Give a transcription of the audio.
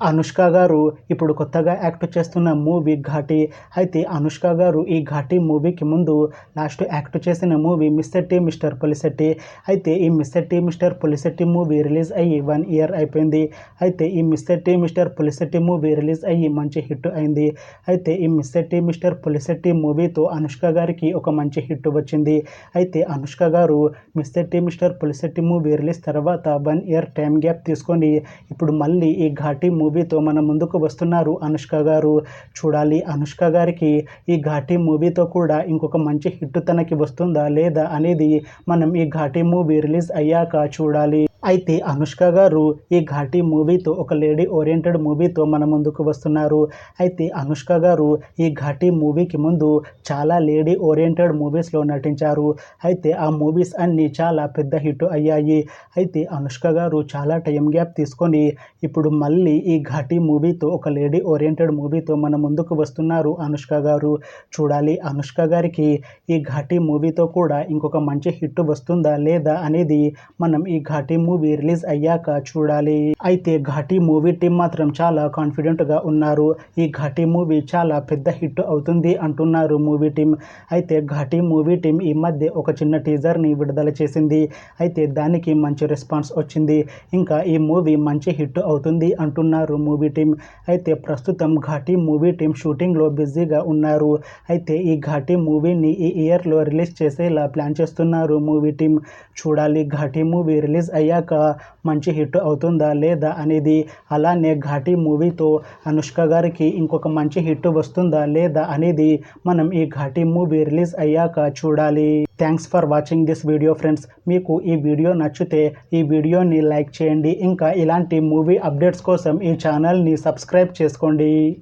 అనుష్క గారు ఇప్పుడు కొత్తగా యాక్ట్ చేస్తున్న మూవీ ఘాటి. అయితే అనుష్క గారు ఈ ఘాటి మూవీకి ముందు లాస్ట్ యాక్ట్ చేసిన మూవీ మిస్టర్ మిస్టర్ పొలిశెట్టి. అయితే ఈ mister mister Polishetty movie release అయ్యి 1 ఇయర్ అయిపోయింది. అయితే ఈ mister mister Polishetty movie release అయ్యి మంచి హిట్ అయింది. అయితే ఈ మిస్టర్ మిస్టర్ పొలిశెట్టి మూవీతో అనుష్క గారికి ఒక మంచి హిట్ వచ్చింది. అయితే అనుష్క గారు మిస్టర్ పొలిశెట్టి మూవీ రిలీజ్ తర్వాత 1 ఇయర్ టైం గ్యాప్ తీసుకొని ఇప్పుడు మళ్ళీ ఈ ఘాటి మూవీతో మన ముందుకు వస్తున్నారు అనుష్క గారు. చూడాలి అనుష్క గారికి ఈ ఘాటి మూవీతో కూడా ఇంకొక మంచి హిట్ తనకి వస్తుందా లేదా అనేది మనం ఈ ఘాటి మూవీ రిలీజ్ అయ్యాక చూడాలి. అయితే అనుష్క గారు ఈ ఘాటి మూవీతో ఒక లేడీ ఓరియంటెడ్ మూవీతో మన ముందుకు వస్తున్నారు. అయితే అనుష్క గారు ఈ ఘాటి మూవీకి ముందు చాలా లేడీ ఓరియంటెడ్ మూవీస్లో నటించారు. అయితే ఆ మూవీస్ అన్నీ చాలా పెద్ద హిట్ అయ్యాయి. అయితే అనుష్క గారు చాలా టైం గ్యాప్ తీసుకొని ఇప్పుడు మళ్ళీ ఈ ఘాటి మూవీతో ఒక లేడీ ఓరియంటెడ్ మూవీతో మన ముందుకు వస్తున్నారు అనుష్క గారు. చూడాలి అనుష్క గారికి ఈ ఘాటి మూవీతో కూడా ఇంకొక మంచి హిట్ వస్తుందా లేదా అనేది మనం ఈ ఘాటి మూవీ రిలీజ్ అయ్యాక చూడాలి. అయితే ఘాటి మూవీ టీం మాత్రం చాలా కాన్ఫిడెంట్గా ఉన్నారు. ఈ ఘాటి మూవీ చాలా పెద్ద హిట్ అవుతుంది అంటున్నారు మూవీ టీం. అయితే ఘాటి మూవీ టీం ఈ మధ్య ఒక చిన్న టీజర్ని విడుదల చేసింది. అయితే దానికి మంచి రెస్పాన్స్ వచ్చింది. ఇంకా ఈ మూవీ మంచి హిట్ అవుతుంది అంటున్నారు మూవీ టీం. అయితే ప్రస్తుతం ఘాటి మూవీ టీం షూటింగ్లో బిజీగా ఉన్నారు. అయితే ఈ ఘాటి మూవీని ఈ ఇయర్లో రిలీజ్ చేసేలా ప్లాన్ చేస్తున్నారు మూవీ టీం. చూడాలి ఘాటి మూవీ రిలీజ్ అయ్యాక మంచి హిట్ అవుతుందా లేదా అనేది. అలానే ఘాటి మూవీతో అనుష్క గారికి ఇంకొక మంచి హిట్ వస్తుందా లేదా అనేది మనం ఈ ఘాటి మూవీ రిలీజ్ అయ్యాక చూడాలి. Thanks for watching this video friends. మీకు ఈ వీడియో నచ్చితే ఈ వీడియోని లైక్ చేయండి. ఇంకా ఇలాంటి మూవీ అప్డేట్స్ కోసం ఈ ఛానల్ని సబ్స్క్రైబ్ చేసుకోండి.